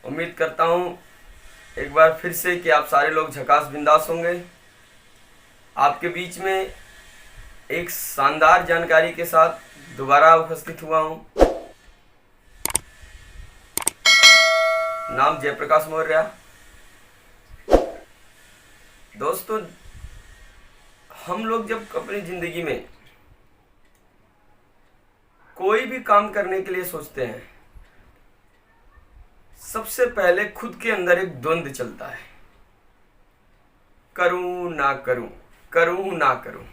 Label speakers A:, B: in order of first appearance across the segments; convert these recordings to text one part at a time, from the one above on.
A: उम्मीद करता हूँ एक बार फिर से कि आप सारे लोग झकास बिंदास होंगे। आपके बीच में एक शानदार जानकारी के साथ दोबारा उपस्थित हुआ हूँ। नाम जयप्रकाश मौर्य। दोस्तों, हम लोग जब अपनी ज़िंदगी में कोई भी काम करने के लिए सोचते हैं, सबसे पहले खुद के अंदर एक द्वंद्व चलता है, करूं ना करूं, करूं ना करूं।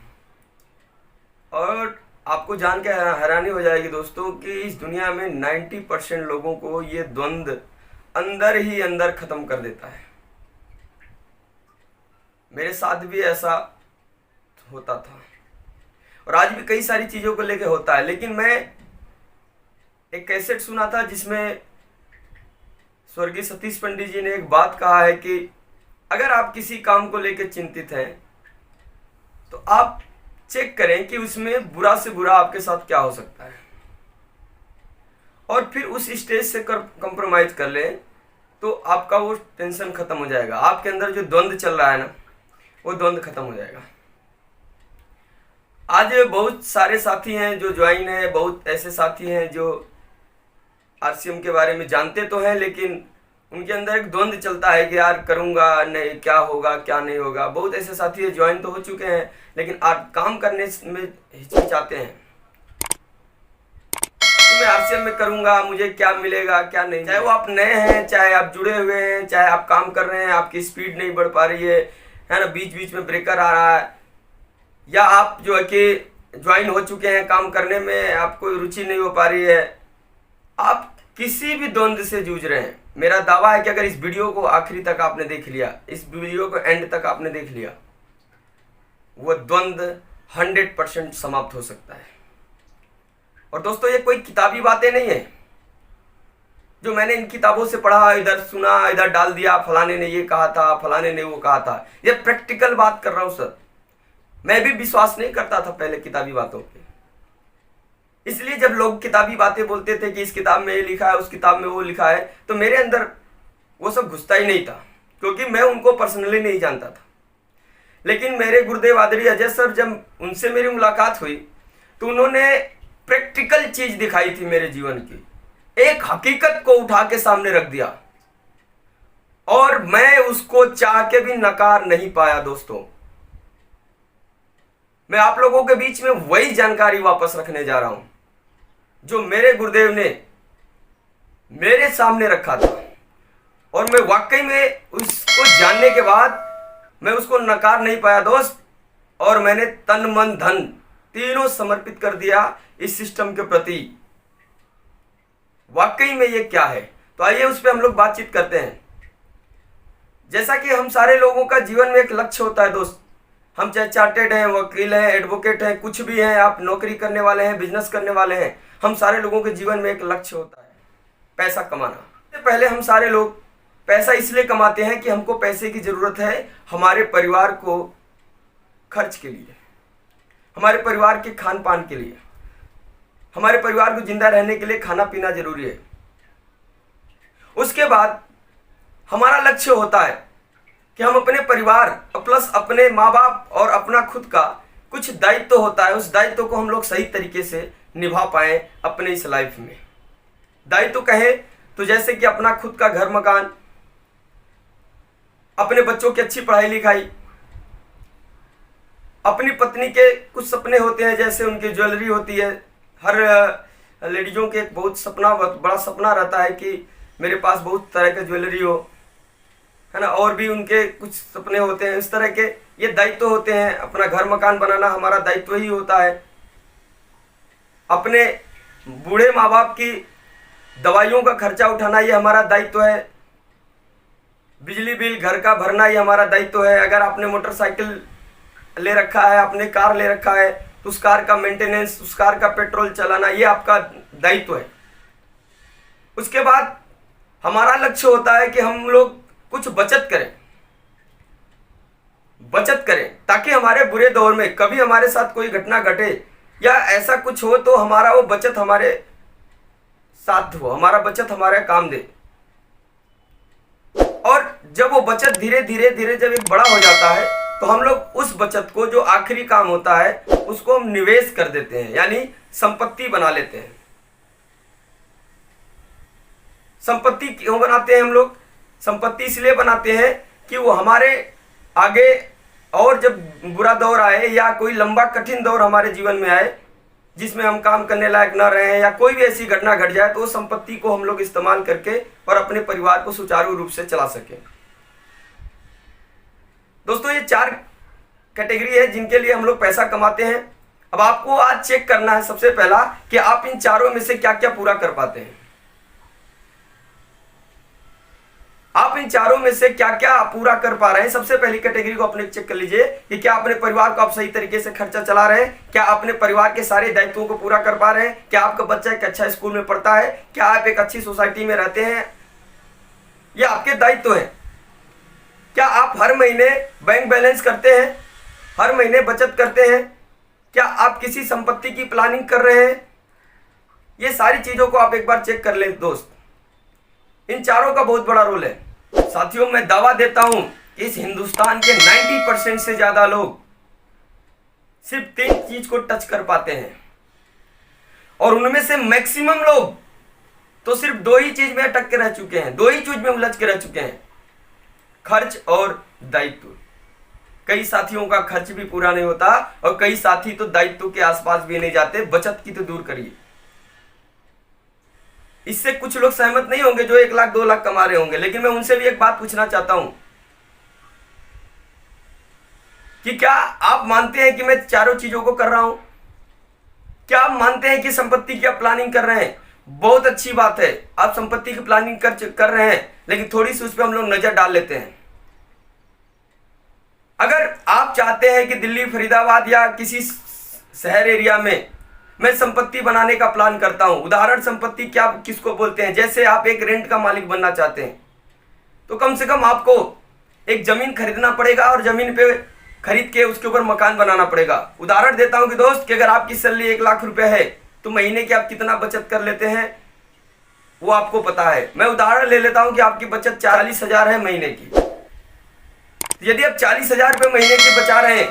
A: और आपको जान के हैरानी हो जाएगी दोस्तों कि इस दुनिया में 90% लोगों को ये द्वंद्व अंदर ही अंदर खत्म कर देता है। मेरे साथ भी ऐसा होता था और आज भी कई सारी चीज़ों को लेके होता है। लेकिन मैं एक कैसेट सुना था जिसमें स्वर्गीय सतीश पंडित जी ने एक बात कहा है कि अगर आप किसी काम को लेकर चिंतित हैं तो आप चेक करें कि उसमें बुरा से बुरा आपके साथ क्या हो सकता है और फिर उस स्टेज से कंप्रोमाइज कर लें तो आपका वो टेंशन खत्म हो जाएगा। आपके अंदर जो द्वंद्व चल रहा है ना, वो द्वंद्व खत्म हो जाएगा। आज बहुत सारे साथी हैं जो ज्वाइन है, बहुत ऐसे साथी हैं जो आरसीएम के बारे में जानते तो हैं, लेकिन उनके अंदर एक द्वंद्व चलता है कि यार करूँगा नहीं, क्या होगा क्या नहीं होगा। बहुत ऐसे साथी है ज्वाइन तो हो चुके हैं लेकिन आज काम करने में हिचकिचाते हैं कि मैं आरसीएम में करूँगा, मुझे क्या मिलेगा क्या नहीं। चाहे वो आप नए हैं, चाहे आप जुड़े हुए हैं, चाहे आप काम कर रहे हैं, आपकी स्पीड नहीं बढ़ पा रही है ना, बीच बीच में ब्रेकर आ रहा है, या आप जो है कि ज्वाइन हो चुके हैं, काम करने में आपको रुचि नहीं हो पा रही है, आप किसी भी द्वंद्व से जूझ रहे हैं। मेरा दावा है कि अगर इस वीडियो को आखिरी तक आपने देख लिया, इस वीडियो को एंड तक आपने देख लिया, वो द्वंद्व 100% समाप्त हो सकता है। और दोस्तों, ये कोई किताबी बातें नहीं है जो मैंने इन किताबों से पढ़ा, इधर सुना, इधर डाल दिया, फलाने ने ये कहा था, फलाने ने वो कहा था। ये प्रैक्टिकल बात कर रहा हूं सर। मैं भी विश्वास नहीं करता था पहले किताबी बातों पे, इसलिए जब लोग किताबी बातें बोलते थे कि इस किताब में ये लिखा है, उस किताब में वो लिखा है, तो मेरे अंदर वो सब घुसता ही नहीं था, क्योंकि मैं उनको पर्सनली नहीं जानता था। लेकिन मेरे गुरुदेव आदरणीय अजय सर, जब उनसे मेरी मुलाकात हुई तो उन्होंने प्रैक्टिकल चीज दिखाई थी मेरे जीवन की, एक हकीकत को उठा के सामने रख दिया और मैं उसको चाह के भी नकार नहीं पाया। दोस्तों, मैं आप लोगों के बीच में वही जानकारी वापस रखने जा रहा हूं जो मेरे गुरुदेव ने मेरे सामने रखा था, और मैं वाकई में उसको जानने के बाद मैं उसको नकार नहीं पाया दोस्त, और मैंने तन मन धन तीनों समर्पित कर दिया इस सिस्टम के प्रति। वाकई में ये क्या है, तो आइए उस पर हम लोग बातचीत करते हैं। जैसा कि हम सारे लोगों का जीवन में एक लक्ष्य होता है दोस्त, हम चाहे चार्टेड हैं, वकील हैं, एडवोकेट हैं, कुछ भी हैं, आप नौकरी करने वाले हैं, बिजनेस करने वाले हैं, हम सारे लोगों के जीवन में एक लक्ष्य होता है पैसा कमाना। सबसे पहले हम सारे लोग पैसा इसलिए कमाते हैं कि हमको पैसे की ज़रूरत है हमारे परिवार को खर्च के लिए, हमारे परिवार के खान पान के लिए, हमारे परिवार को जिंदा रहने के लिए खाना पीना जरूरी है। उसके बाद हमारा लक्ष्य होता है कि हम अपने परिवार प्लस अपने माँ बाप और अपना खुद का कुछ दायित्व होता है, उस दायित्व को हम लोग सही तरीके से निभा पाए अपने इस लाइफ में। दायित्व कहे तो जैसे कि अपना खुद का घर मकान, अपने बच्चों की अच्छी पढ़ाई लिखाई, अपनी पत्नी के कुछ सपने होते हैं, जैसे उनकी ज्वेलरी होती है। हर लेडीजों के एक बहुत बड़ा सपना रहता है कि मेरे पास बहुत तरह के ज्वेलरी हो, है ना, और भी उनके कुछ सपने होते हैं इस तरह के। ये दायित्व होते हैं। अपना घर मकान बनाना हमारा दायित्व ही होता है। अपने बूढ़े माँ बाप की दवाइयों का खर्चा उठाना ये हमारा दायित्व है। बिजली बिल घर का भरना ये हमारा दायित्व है। अगर आपने मोटरसाइकिल ले रखा है, आपने कार ले रखा है, तो उस कार का मेंटेनेंस, उस कार का पेट्रोल चलाना ये आपका दायित्व है। उसके बाद हमारा लक्ष्य होता है कि हम लोग कुछ बचत करें ताकि हमारे बुरे दौर में कभी हमारे साथ कोई घटना घटे या ऐसा कुछ हो तो हमारा वो बचत हमारे साथ हो, हमारा बचत हमारे काम दे। और जब वो बचत धीरे धीरे धीरे जब एक बड़ा हो जाता है तो हम लोग उस बचत को, जो आखिरी काम होता है, उसको हम निवेश कर देते हैं, यानी संपत्ति बना लेते हैं। संपत्ति क्यों बनाते हैं हम लोग? संपत्ति इसलिए बनाते हैं कि वो हमारे आगे और जब बुरा दौर आए या कोई लंबा कठिन दौर हमारे जीवन में आए जिसमें हम काम करने लायक न रहे या कोई भी ऐसी घटना घट जाए, तो उस संपत्ति को हम लोग इस्तेमाल करके और अपने परिवार को सुचारू रूप से चला सकें। दोस्तों, ये 4 कैटेगरी है जिनके लिए हम लोग पैसा कमाते हैं। अब आपको आज चेक करना है सबसे पहला कि आप इन चारों में से क्या क्या पूरा कर पाते हैं। आप इन चारों में से क्या क्या पूरा कर पा रहे हैं। सबसे पहली कैटेगरी को अपने चेक कर लीजिए कि क्या अपने परिवार को आप सही तरीके से खर्चा चला रहे हैं, क्या अपने परिवार के सारे दायित्वों को पूरा कर पा रहे हैं, क्या आपका बच्चा एक अच्छा स्कूल में पढ़ता है, क्या आप एक अच्छी सोसाइटी में रहते हैं, ये आपके दायित्व हैं। क्या आप हर महीने बैंक बैलेंस करते हैं, हर महीने बचत करते हैं, क्या आप किसी संपत्ति की प्लानिंग कर रहे हैं? ये सारी चीजों को आप एक बार चेक कर लें दोस्त। इन चारों का बहुत बड़ा रोल है। साथियों, मैं दावा देता हूं कि इस हिंदुस्तान के 90% से ज्यादा लोग सिर्फ 3 चीज को टच कर पाते हैं, और उनमें से मैक्सिमम लोग तो सिर्फ 2 ही चीज में अटक के रह चुके हैं, 2 ही चीज में उलझ के रह चुके हैं, खर्च और दायित्व। कई साथियों का खर्च भी पूरा नहीं होता और कई साथी तो दायित्व के आसपास भी नहीं जाते, बचत की तो दूर करिए। इससे कुछ लोग सहमत नहीं होंगे जो 1 लाख 2 लाख कमा रहे होंगे, लेकिन मैं उनसे भी एक बात पूछना चाहता हूं कि क्या आप मानते हैं कि मैं चारों चीजों को कर रहा हूं? क्या आप मानते हैं कि संपत्ति की आप प्लानिंग कर रहे हैं? बहुत अच्छी बात है, आप संपत्ति की प्लानिंग कर रहे हैं, लेकिन थोड़ी सी उस पर हम लोग नजर डाल लेते हैं। अगर आप चाहते हैं कि दिल्ली, फरीदाबाद या किसी शहर एरिया में मैं संपत्ति बनाने का प्लान करता हूं, उदाहरण संपत्ति क्या किसको बोलते हैं, जैसे आप एक रेंट का मालिक बनना चाहते हैं, तो कम से कम आपको एक जमीन खरीदना पड़ेगा और जमीन पे खरीद के उसके ऊपर मकान बनाना पड़ेगा। उदाहरण देता हूं कि दोस्त, कि अगर आपकी सैलरी 1 लाख रुपए है तो महीने की आप कितना बचत कर लेते हैं वो आपको पता है। मैं उदाहरण ले लेता हूं कि आपकी बचत 40,000 है महीने की। यदि आप 40,000 रुपये महीने की बचा रहे हैं,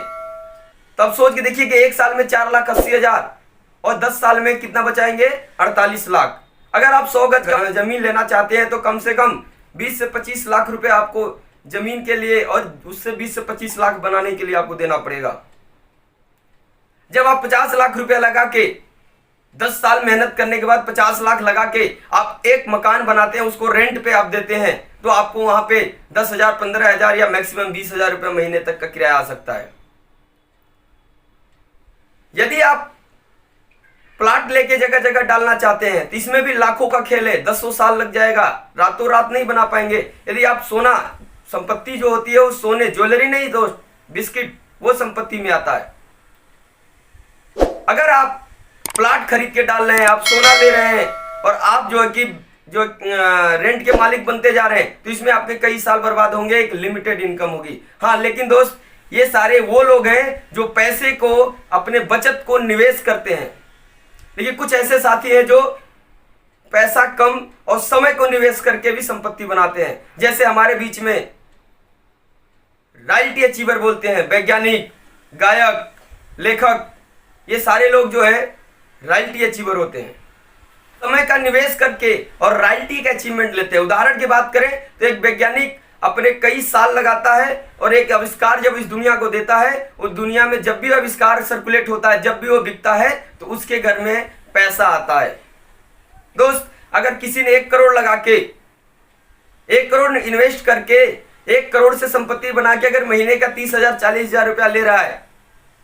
A: तब सोच के देखिए कि 1 साल में 4,80,000 और 10 साल में कितना बचाएंगे? 48 लाख। अगर आप 100 गज जमीन लेना चाहते हैं तो कम से कम 20 से 25 लाख रुपए आपको जमीन के लिए और उससे 20 से 25 लाख बनाने के लिए आपको देना पड़ेगा। जब आप 50 लाख रुपया लगा के 10 साल मेहनत करने के बाद 50 लाख लगा के आप एक मकान बनाते हैं, उसको रेंट पे आप देते हैं, तो आपको वहां पे 10,000, 15,000 या मैक्सिमम 20,000 रुपये महीने तक का किराया आ सकता है। यदि आप प्लाट लेके जगह जगह डालना चाहते हैं तो इसमें भी लाखों का खेल है, 10 साल लग जाएगा, रातों रात नहीं बना पाएंगे। यदि आप सोना, संपत्ति जो होती है वो सोने, ज्वेलरी नहीं दोस्त, बिस्किट, वो संपत्ति में आता है। अगर आप प्लाट खरीद के डाल रहे हैं, आप सोना ले रहे हैं और आप जो है कि रेंट के मालिक बनते जा रहे हैं, तो इसमें आपके कई साल बर्बाद होंगे, एक लिमिटेड इनकम होगी। हाँ, लेकिन दोस्त, ये सारे वो लोग हैं जो पैसे को, अपने बचत को निवेश करते हैं। लेकिन कुछ ऐसे साथी हैं जो पैसा कम और समय को निवेश करके भी संपत्ति बनाते हैं। जैसे हमारे बीच में रॉयल्टी अचीवर बोलते हैं, वैज्ञानिक, गायक, लेखक, ये सारे लोग जो है रॉयल्टी अचीवर होते हैं। समय का निवेश करके और रॉयल्टी का अचीवमेंट लेते हैं। उदाहरण की बात करें तो एक वैज्ञानिक अपने कई साल लगाता है और एक आविष्कार जब इस दुनिया को देता है, उस दुनिया में जब भी आविष्कार सर्कुलेट होता है, जब भी वो बिकता है, तो उसके घर में पैसा आता है। दोस्त, अगर किसी ने 1 करोड़ लगा के, 1 करोड़ इन्वेस्ट करके 1 करोड़ से संपत्ति बना के अगर महीने का 30,000, 40,000 रुपया ले रहा है,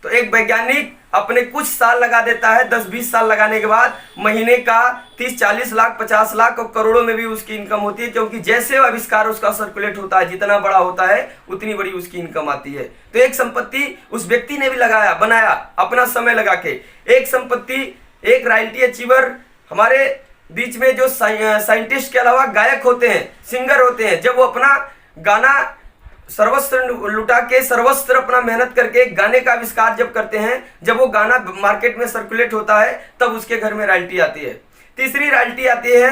A: तो एक वैज्ञानिक अपने कुछ साल लगा देता है, 10-20 साल लगाने के बाद महीने का 30-40 लाख, 50 लाख और करोड़ों में भी उसकी इनकम होती है, क्योंकि जैसे आविष्कार उसका सर्कुलेट होता है, जितना बड़ा होता है उतनी बड़ी उसकी इनकम आती है। तो एक संपत्ति उस व्यक्ति ने भी लगाया, बनाया अपना समय लगा के। एक संपत्ति, एक रॉयल्टी अचीवर हमारे बीच में जो साइंटिस्ट के अलावा गायक होते हैं, सिंगर होते हैं, जब वो अपना गाना सर्वस्त्र लुटा के, सर्वस्त्र अपना मेहनत करके एक गाने का आविष्कार जब करते हैं, जब वो गाना मार्केट में सर्कुलेट होता है, तब उसके घर में रॉयल्टी आती है। तीसरी रॉयल्टी आती है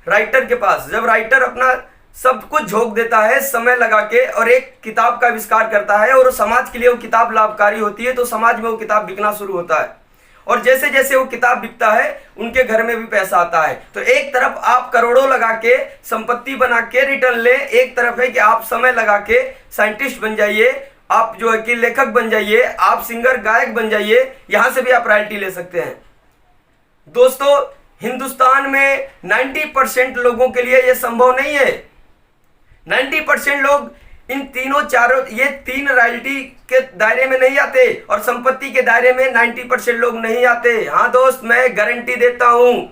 A: राइटर के पास। जब राइटर अपना सब कुछ झोंक देता है समय लगा के और एक किताब का आविष्कार करता है, और समाज के लिए वो किताब लाभकारी होती है, तो समाज में वो किताब बिकना शुरू होता है। और जैसे जैसे वो किताब बिकता है उनके घर में भी पैसा आता है। तो एक तरफ आप करोड़ों लगा के संपत्ति बना के रिटर्न ले, एक तरफ है कि आप समय लगा के साइंटिस्ट बन जाइए, आप जो है कि लेखक बन जाइए, आप सिंगर गायक बन जाइए, यहां से भी आप रॉयल्टी ले सकते हैं। दोस्तों, हिंदुस्तान में 90% लोगों के लिए यह संभव नहीं है। 90% लोग इन तीनों चारों ये तीन रॉयल्टी के दायरे में नहीं आते, और संपत्ति के दायरे में 90% लोग नहीं आते। हाँ दोस्त, मैं गारंटी देता हूं,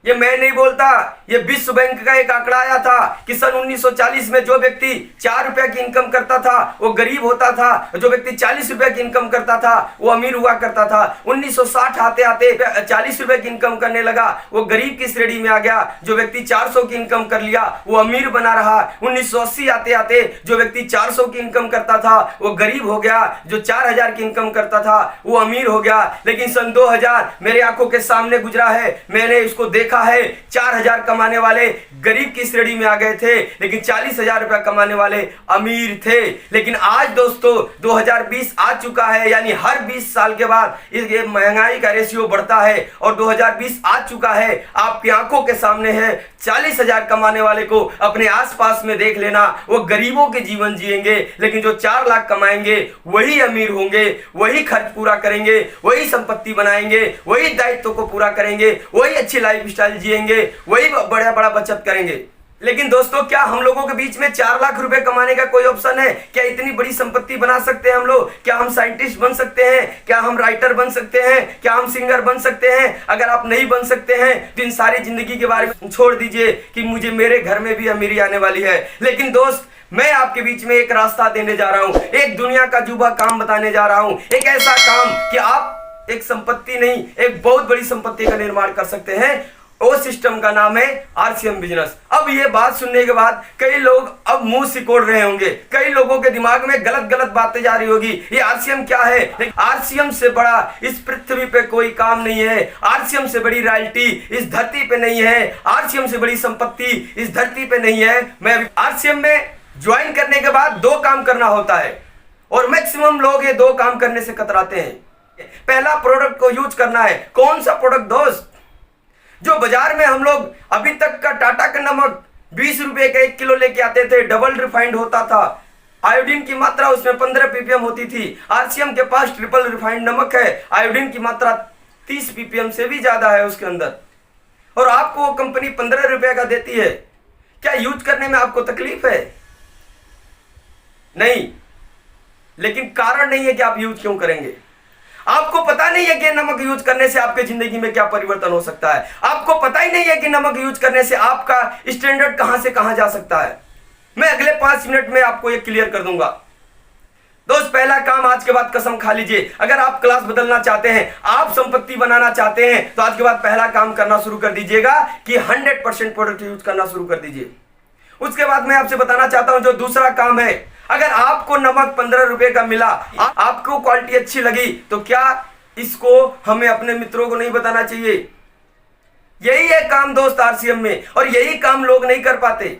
A: ये मैं नहीं बोलता, ये विश्व बैंक का एक आंकड़ा आया था कि सन 1940 में जो व्यक्ति 4 रुपए की इनकम करता था वो गरीब होता था, जो व्यक्ति 40 रुपए की इनकम करता था वो अमीर हुआ करता था। 1960 आते आते 40 रुपए की इनकम करने लगा, वो गरीब की श्रेणी में आ गया। जो व्यक्ति 400 की इनकम कर लिया वो अमीर बना रहा। 1980 आते आते जो व्यक्ति 400 की इनकम करता था वो गरीब हो गया, जो 4000 की इनकम करता था वो अमीर हो गया। लेकिन सन 2000 मेरे आंखों के सामने गुजरा है, मैंने इसको देखा है। 4000 कमाने वाले गरीब की श्रेणी में आ गए थे, लेकिन 40,000 रुपया कमाने वाले अमीर थे। लेकिन आज दोस्तों 2020 आ चुका है, यानी हर 20 साल के बाद ये महंगाई का रेशियो बढ़ता है, और 2020 आ चुका है, आपकी आंखों के सामने है। 40,000 कमाने वाले को अपने आसपास में देख लेना, वो गरीबों के जीवन जिएंगे, लेकिन जो 4 लाख कमाएंगे वही अमीर होंगे, वही खर्च पूरा करेंगे, वही संपत्ति बनाएंगे, वही दायित्व को पूरा करेंगे, वही अच्छी लाइफ स्टाइल जिएंगे, वही बड़ा बड़ा बचत करेंगे। लेकिन दोस्तों, क्या हम लोगों के बीच में 4 लाख रुपए कमाने का कोई ऑप्शन है? क्या इतनी बड़ी संपत्ति बना सकते हैं हम लोग? क्या हम साइंटिस्ट बन सकते हैं? क्या हम राइटर बन सकते हैं? क्या हम सिंगर बन सकते हैं? अगर आप नहीं बन सकते हैं तो इन सारी जिंदगी के बारे में छोड़ दीजिए कि मुझे मेरे घर में भी अमीरी आने वाली है। लेकिन दोस्त, मैं आपके बीच में एक रास्ता देने जा रहा हूं, एक दुनिया का जुबा काम बताने जा रहा हूं, एक ऐसा काम कि आप एक संपत्ति नहीं, एक बहुत बड़ी संपत्ति का निर्माण कर सकते हैं। वो सिस्टम का नाम है आरसीएम बिजनेस। अब ये बात सुनने के बाद कई लोग अब मुंह सिकोड़ रहे होंगे, कई लोगों के दिमाग में गलत गलत बातें जा रही होगी, ये आरसीएम क्या है? आरसीएम से बड़ा इस पृथ्वी पे कोई काम नहीं है, आरसीएम से बड़ी रॉयल्टी इस धरती पे नहीं है, आरसीएम से बड़ी संपत्ति इस धरती पे नहीं है। मैं आरसीएम में ज्वाइन करने के बाद 2 काम करना होता है, और मैक्सिमम लोग ये 2 काम करने से कतराते हैं। पहला, प्रोडक्ट को यूज करना है। कौन सा प्रोडक्ट दोस्त? जो बाजार में हम लोग अभी तक का टाटा का नमक 20 रुपए का 1 किलो लेके आते थे, डबल रिफाइंड होता था, आयोडीन की मात्रा उसमें 15 ppm होती थी। आरसीएम के पास ट्रिपल रिफाइंड नमक है, आयोडीन की मात्रा 30 ppm से भी ज्यादा है उसके अंदर, और आपको वो कंपनी 15 रुपए का देती है। क्या यूज करने में आपको तकलीफ है? नहीं, लेकिन कारण नहीं है कि आप यूज क्यों करेंगे। आपको पता नहीं है कि नमक यूज करने से आपके जिंदगी में क्या परिवर्तन हो सकता है। आपको पता ही नहीं है कि नमक यूज करने से आपका स्टैंडर्ड कहां से कहां जा सकता है। मैं अगले 5 मिनट में आपको ये क्लियर कर दूंगा। दोस्त, पहला काम आज के बाद कसम खा लीजिए, अगर आप क्लास बदलना चाहते हैं, आप संपत्ति बनाना चाहते हैं, तो आज के बाद पहला काम करना शुरू कर दीजिएगा कि 100% प्रोडक्ट यूज करना शुरू कर दीजिए। उसके बाद मैं आपसे बताना चाहता हूं जो दूसरा काम है, अगर आपको नमक 15 रुपए का मिला, आपको क्वालिटी अच्छी लगी, तो क्या इसको हमें अपने मित्रों को नहीं बताना चाहिए? यही है काम दोस्त आरसीएम में, और यही काम लोग नहीं कर पाते।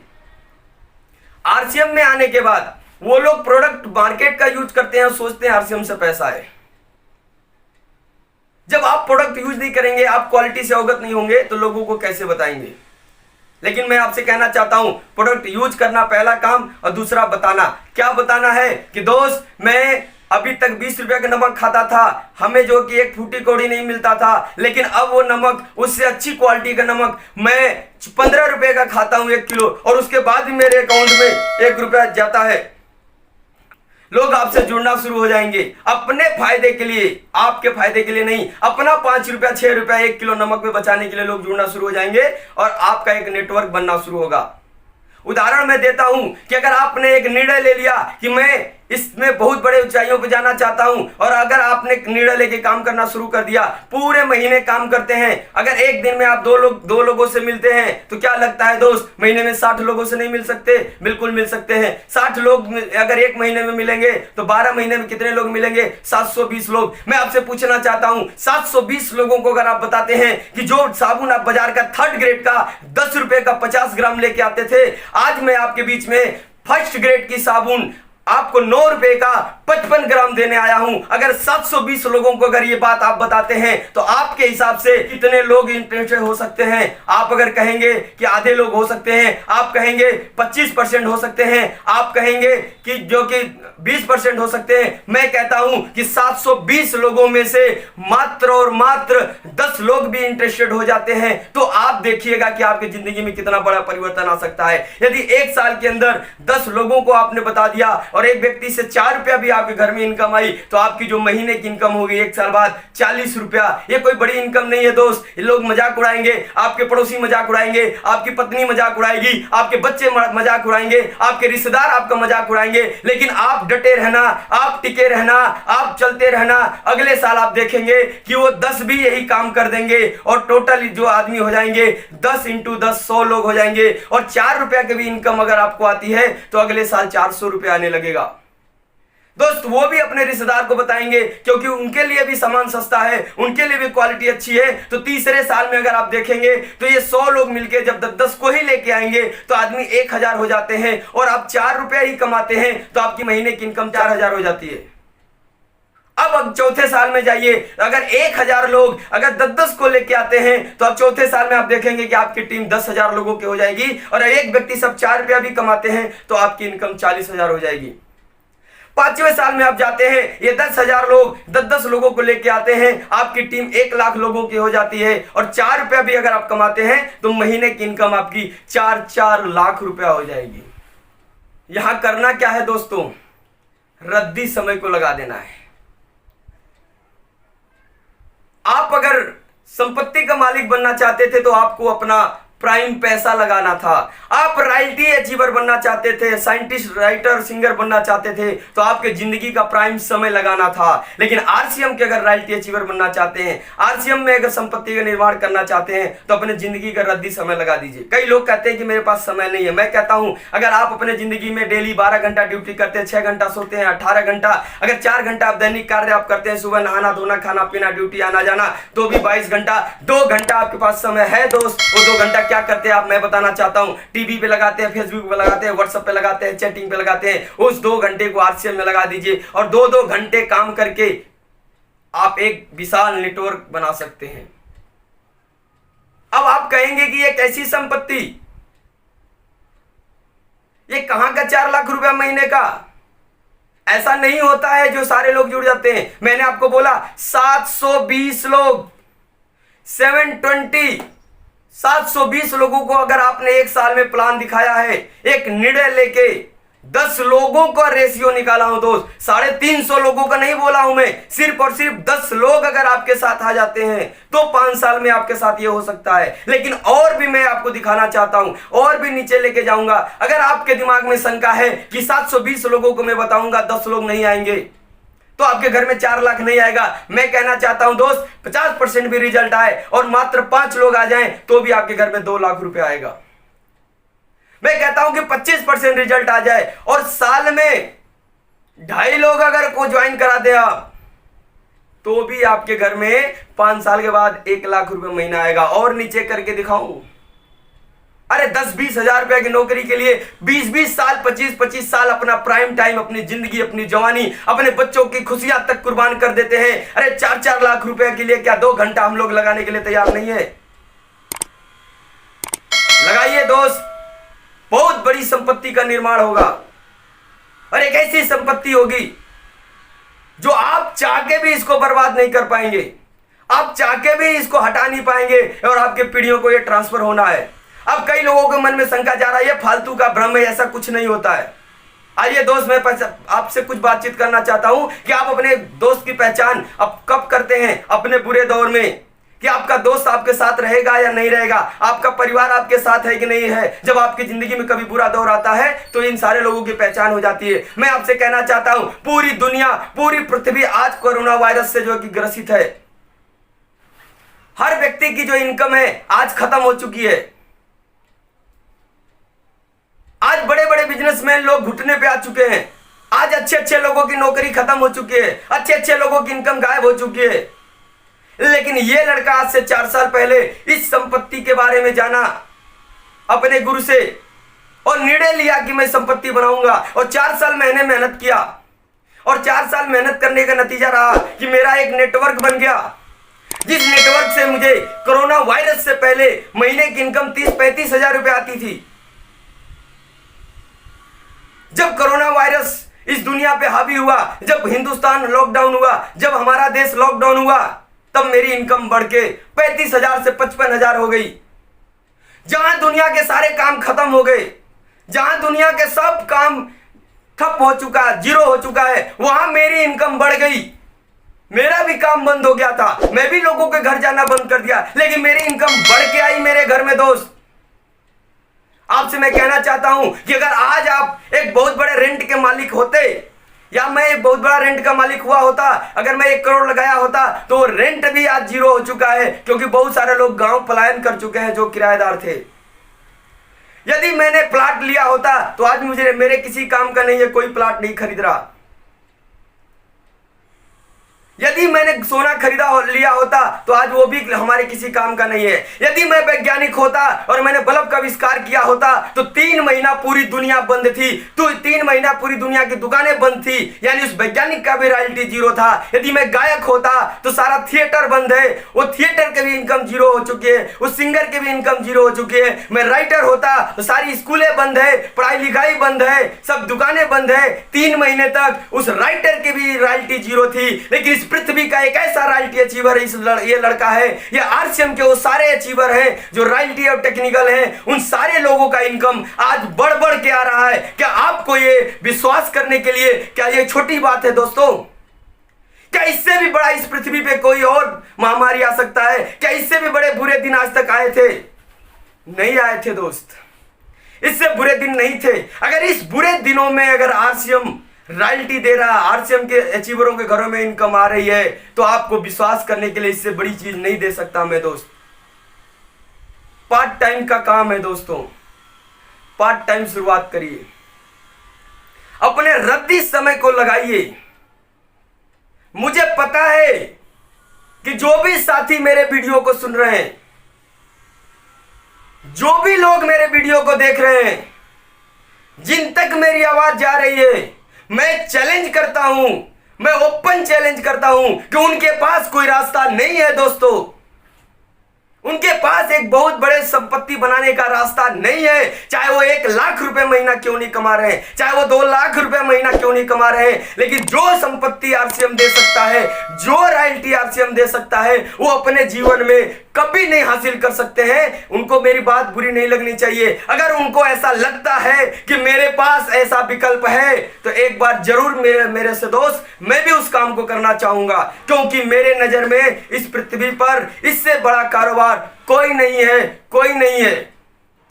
A: आरसीएम में आने के बाद वो लोग प्रोडक्ट मार्केट का यूज करते हैं, सोचते हैं आरसीएम से पैसा है। जब आप प्रोडक्ट यूज नहीं करेंगे, आप क्वालिटी से अवगत नहीं होंगे, तो लोगों को कैसे बताएंगे? लेकिन मैं आपसे कहना चाहता हूं, प्रोडक्ट यूज करना पहला काम, और दूसरा बताना। क्या बताना है कि दोस्त, मैं अभी तक 20 रुपए का नमक खाता था, हमें जो कि 1 फूटी कौड़ी नहीं मिलता था, लेकिन अब वो नमक, उससे अच्छी क्वालिटी का नमक मैं 15 रुपए का खाता हूं 1 किलो, और उसके बाद भी मेरे अकाउंट में 1 रुपया जाता है। लोग आपसे जुड़ना शुरू हो जाएंगे अपने फायदे के लिए, आपके फायदे के लिए नहीं। अपना 5 रुपया 6 रुपया 1 किलो नमक में बचाने के लिए लोग जुड़ना शुरू हो जाएंगे, और आपका एक नेटवर्क बनना शुरू होगा। उदाहरण मैं देता हूं कि अगर आपने एक निर्णय ले लिया कि मैं इसमें बहुत बड़े ऊंचाइयों पे जाना चाहता हूं। और अगर आपने निर्णय लेके काम करना शुरू कर दिया, पूरे महीने काम करते हैं, अगर एक दिन में आप दो लोगों से मिलते हैं तो क्या लगता है दोस्त, महीने में 60 लोगों से नहीं मिल सकते? बिल्कुल मिल सकते हैं। 60 लोग अगर एक महीने में मिलेंगे तो 12 महीने में कितने लोग मिलेंगे? 720 लोग। मैं आपसे पूछना चाहता हूं, 720 लोगों को अगर आप बताते हैं कि जो साबुन आप बाजार का 3rd ग्रेड का 10 रुपए का 50 ग्राम लेके आते थे, आज मैं आपके बीच में 1st ग्रेड की साबुन आपको 9 रुपए का 55 ग्राम देने आया हूं। अगर 720 लोगों को अगर ये बात आप बताते हैं तो आपके हिसाब से कितने लोग इंटरेस्टेड हो सकते हैं? आप अगर कहेंगे कि आधे लोग हो सकते हैं, आप कहेंगे 25% हो सकते हैं, आप कहेंगे कि जो कि 20% हो सकते हैं। मैं कहता हूं कि 720 लोगों में से मात्र और मात्र 10 लोग भी इंटरेस्टेड हो जाते हैं, तो आप देखिएगा कि आपकी जिंदगी में कितना बड़ा परिवर्तन आ सकता है। यदि एक साल के अंदर 10 लोगों को आपने बता दिया और एक व्यक्ति से 4 रुपया भी आपके घर में इनकम आई, तो आपकी जो महीने की इनकम होगी एक साल बाद 40 रुपया। ये कोई बड़ी इनकम नहीं है दोस्त। ये लोग मजाक उड़ाएंगे, आपके पड़ोसी मजाक उड़ाएंगे, आपकी पत्नी मजाक उड़ाएगी, आपके बच्चे मजाक उड़ाएंगे, आपके रिश्तेदार आपका मजाक उड़ाएंगे, लेकिन आप डटे रहना, आप टिके रहना, आप चलते रहना। अगले साल आप देखेंगे कि वो 10 भी यही काम कर देंगे और टोटल जो आदमी हो जाएंगे 10 × 10 100 लोग हो जाएंगे। और 4 रुपया की भी इनकम अगर आपको आती है तो अगले साल 400 रुपया आने लगेगा। दोस्त वो भी अपने रिश्तेदार को बताएंगे, क्योंकि उनके लिए भी सामान सस्ता है, उनके लिए भी क्वालिटी अच्छी है। तो तीसरे साल में अगर आप देखेंगे तो ये 100 लोग मिलके जब 10 को ही लेके आएंगे तो आदमी 1000 हो जाते हैं, और आप 4 रुपया ही कमाते हैं तो आपकी महीने की इनकम 4000 हो जाती है। अब चौथे साल में जाइए, अगर 1000 लोग अगर 10 को लेके आते हैं तो अब चौथे साल में आप देखेंगे कि आपकी टीम 10,000 लोगों की हो जाएगी, और एक व्यक्ति सब 4 रुपया भी कमाते हैं तो आपकी इनकम 40,000 हो जाएगी। 5वें साल में आप जाते हैं, ये 10,000 लोग 10 लोगों को लेके आते हैं, आपकी टीम 1 लाख लोगों की हो जाती है, और 4 रुपया भी अगर आप कमाते हैं तो महीने की इनकम आपकी 4 लाख रुपया हो जाएगी। यहां करना क्या है दोस्तों? रद्दी समय को लगा देना है। आप अगर संपत्ति का मालिक बनना चाहते थे तो आपको अपना प्राइम पैसा लगाना था। आप रॉयल्टी अचीवर बनना चाहते थे, साइंटिस्ट, राइटर, सिंगर बनना चाहते थे तो आपके जिंदगी का प्राइम समय लगाना था। लेकिन आरसीएम के अगर रॉयल्टी अचीवर बनना चाहते हैं, आरसीएम में अगर संपत्ति का निर्माण करना चाहते हैं तो अपने जिंदगी का रद्दी समय लगा दीजिए। कई लोग कहते हैं कि मेरे पास समय नहीं है। मैं कहता हूं अगर आप अपने जिंदगी में डेली 12 घंटा ड्यूटी करते हैं, 6 घंटा सोते हैं, 18 घंटा, अगर 4 घंटा आप दैनिक कार्य आप करते हैं, सुबह नहाना धोना, खाना पीना, ड्यूटी आना जाना, तो भी 22 घंटा, 2 घंटा आपके पास समय है दोस्त। वो 2 घंटा क्या करते हैं आप, मैं बताना चाहता हूं। टीवी पे लगाते हैं, फेसबुक पे लगाते हैं, व्हाट्सएप पे लगाते हैं, चैटिंग पे लगाते हैं। उस 2 घंटे को आरसीएम में लगा दीजिए और 2-2 घंटे काम करके आप एक विशाल नेटवर्क बना सकते हैं। अब आप कहेंगे कि ये कैसी संपत्ति, ये कहां का 4 लाख रुपया महीने का? ऐसा नहीं होता है जो सारे लोग जुड़ जाते हैं। मैंने आपको बोला 720 लोग, 720 लोगों को अगर आपने एक साल में प्लान दिखाया है, एक निर्णय लेके 10 लोगों का रेशियो निकाला हूं दोस्त, 350 लोगों का नहीं बोला हूं मैं, सिर्फ और सिर्फ 10 लोग अगर आपके साथ आ जाते हैं तो 5 साल में आपके साथ ये हो सकता है। लेकिन और भी मैं आपको दिखाना चाहता हूं, और भी नीचे लेके जाऊंगा। अगर आपके दिमाग में शंका है कि 720 लोगों को मैं बताऊंगा 10 लोग नहीं आएंगे तो आपके घर में 4 लाख नहीं आएगा, मैं कहना चाहता हूं दोस्त 50% भी रिजल्ट आए और मात्र 5 लोग आ जाएं तो भी आपके घर में 2 लाख रुपए आएगा। मैं कहता हूं कि 25% रिजल्ट आ जाए और साल में 2.5 लोग अगर को ज्वाइन करा दे आप तो भी आपके घर में 5 साल के बाद 1 लाख रुपए महीना आएगा। और नीचे करके दिखाऊं, अरे 10-20 हजार रुपए की नौकरी के लिए 20-20 साल, 25-25 साल अपना प्राइम टाइम, अपनी जिंदगी, अपनी जवानी, अपने बच्चों की खुशियां तक कुर्बान कर देते हैं। अरे 4-4 लाख रुपए के लिए क्या 2 घंटा हम लोग लगाने के लिए तैयार नहीं है? लगाइए दोस्त, बहुत बड़ी संपत्ति का निर्माण होगा। और एक ऐसी संपत्ति होगी जो आप चाह के भी इसको बर्बाद नहीं कर पाएंगे, आप चाह के भी इसको हटा नहीं पाएंगे, और आपके पीढ़ियों को यह ट्रांसफर होना है। अब कई लोगों के मन में शंका जा रहा है, ये फालतू का भ्रम है, ऐसा कुछ नहीं होता है। आइए दोस्त, मैं आपसे कुछ बातचीत करना चाहता हूं कि आप अपने दोस्त की पहचान अब कब करते हैं? अपने बुरे दौर में, कि आपका दोस्त आपके साथ रहेगा या नहीं रहेगा, आपका परिवार आपके साथ है कि नहीं है। जब आपकी जिंदगी में कभी बुरा दौर आता है तो इन सारे लोगों की पहचान हो जाती है। मैं आपसे कहना चाहता हूं, पूरी दुनिया, पूरी पृथ्वी आज कोरोना वायरस से जो कि ग्रसित है। हर व्यक्ति की जो इनकम है आज खत्म हो चुकी है। आज बड़े बड़े बिजनेसमैन लोग घुटने पे आ चुके हैं। आज अच्छे अच्छे लोगों की नौकरी खत्म हो चुकी है, अच्छे अच्छे लोगों की इनकम गायब हो चुकी है। लेकिन ये लड़का आज से 4 साल पहले इस संपत्ति के बारे में जाना अपने गुरु से और निर्णय लिया कि मैं संपत्ति बनाऊंगा। और 4 साल मैंने मेहनत किया और 4 साल मेहनत करने का नतीजा रहा कि मेरा एक नेटवर्क बन गया, जिस नेटवर्क से मुझे कोरोना वायरस से पहले महीने की इनकम 30-35 हजार रुपए आती थी। जब कोरोना वायरस इस दुनिया पे हावी हुआ, जब हिंदुस्तान लॉकडाउन हुआ, जब हमारा देश लॉकडाउन हुआ, तब मेरी इनकम बढ़ के 35 हजार से 55 हजार हो गई। जहां दुनिया के सारे काम खत्म हो गए, जहां दुनिया के सब काम ठप हो चुका, जीरो हो चुका है, वहां मेरी इनकम बढ़ गई। मेरा भी काम बंद हो गया था, मैं भी लोगों के घर जाना बंद कर दिया, लेकिन मेरी इनकम बढ़ के आई मेरे घर में। दोस्त, आपसे मैं कहना चाहता हूं कि अगर आज आप एक बहुत बड़े रेंट के मालिक होते या मैं एक बहुत बड़ा रेंट का मालिक हुआ होता, अगर मैं 1 करोड़ लगाया होता तो रेंट भी आज जीरो हो चुका है, क्योंकि बहुत सारे लोग गांव पलायन कर चुके हैं जो किराएदार थे। यदि मैंने प्लाट लिया होता तो आज मुझे मेरे किसी काम का नहीं है, कोई प्लाट नहीं खरीद रहा। यदि मैंने सोना खरीदा लिया होता तो आज वो भी हमारे किसी काम का नहीं है। यदि मैं वैज्ञानिक होता और मैंने बल्ब का आविष्कार किया होता तो 3 महीना पूरी दुनिया बंद थी, तो 3 महीना पूरी दुनिया की दुकानें बंद थी, यानी उस वैज्ञानिक का भी रॉयल्टी जीरो था। यदि मैं गायक होता तो सारा थिएटर बंद है, वो थिएटर के भी इनकम जीरो हो चुकी है, उस सिंगर के भी इनकम जीरो हो चुकी है। मैं राइटर होता तो सारी स्कूलें बंद है, पढ़ाई लिखाई बंद है, सब दुकानें बंद है। 3 महीने तक उस राइटर की भी रॉयल्टी जीरो थी। लेकिन इस पृथ्वी का एक ऐसा रॉयल्टी अचीवर ये लड़का है, ये आरसीएम के वो सारे अचीवर हैं जो रॉयल्टी और टेक्निकल हैं, उन सारे लोगों का इनकम आज बढ़ बढ़ के आ रहा है। क्या आपको ये विश्वास करने के लिए क्या ये छोटी बात है दोस्तों? क्या इससे भी बड़ा इस पृथ्वी पे कोई और महामारी आ सकता है? क्या इससे भी बड़े बुरे दिन आज तक आए थे? नहीं आए थे दोस्त, इससे बुरे दिन नहीं थे। अगर इस बुरे दिनों में अगर आरसीएम रॉयल्टी दे रहा, आरसीएम के अचीवरों के घरों में इनकम आ रही है, तो आपको विश्वास करने के लिए इससे बड़ी चीज नहीं दे सकता मैं दोस्त। पार्ट टाइम का काम है दोस्तों, पार्ट टाइम शुरुआत करिए, अपने रद्दी समय को लगाइए। मुझे पता है कि जो भी साथी मेरे वीडियो को सुन रहे हैं, जो भी लोग मेरे वीडियो को देख रहे हैं, जिन तक मेरी आवाज जा रही है, मैं चैलेंज करता हूं, मैं ओपन चैलेंज करता हूं कि उनके पास कोई रास्ता नहीं है दोस्तों। उनके पास एक बहुत बड़े संपत्ति बनाने का रास्ता नहीं है। चाहे वो 1 लाख रुपए महीना क्यों नहीं कमा रहे हैं, चाहे वो 2 लाख रुपए महीना क्यों नहीं कमा रहे हैं, लेकिन जो संपत्ति आरसीएम दे सकता है, जो रॉयल्टी आरसीएम दे सकता है, वो अपने जीवन में कभी नहीं हासिल कर सकते हैं। उनको मेरी बात बुरी नहीं लगनी चाहिए। अगर उनको ऐसा लगता है कि मेरे पास ऐसा विकल्प है, तो एक बार जरूर मेरे से दोस्त, मैं भी उस काम को करना चाहूंगा, क्योंकि मेरे नजर में इस पृथ्वी पर इससे बड़ा कारोबार कोई नहीं है, कोई नहीं है।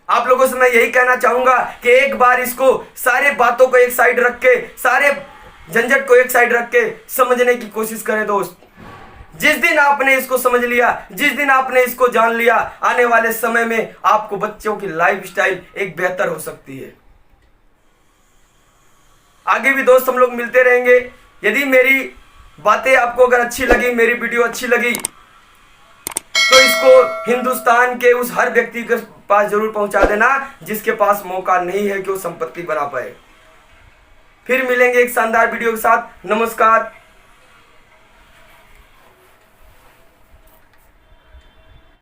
A: आप लोगों से मैं यही कहना चाहूंगा कि एक बार इसको, सारे बातों को एक साइड रख के, सारे झंझट को एक साइड रख के समझने की कोशिश करें दोस्त। जिस दिन आपने इसको समझ लिया, जिस दिन आपने इसको जान लिया, आने वाले समय में आपको बच्चों की लाइफस्टाइल एक बेहतर हो सकती है। आगे भी दोस्त हम लोग मिलते रहेंगे। यदि मेरी बातें आपको अगर अच्छी लगी, मेरी वीडियो अच्छी लगी, तो इसको हिंदुस्तान के उस हर व्यक्ति के पास जरूर पहुंचा देना जिसके पास मौका नहीं है कि वो संपत्ति बना पाए। फिर मिलेंगे एक शानदार वीडियो के साथ। नमस्कार।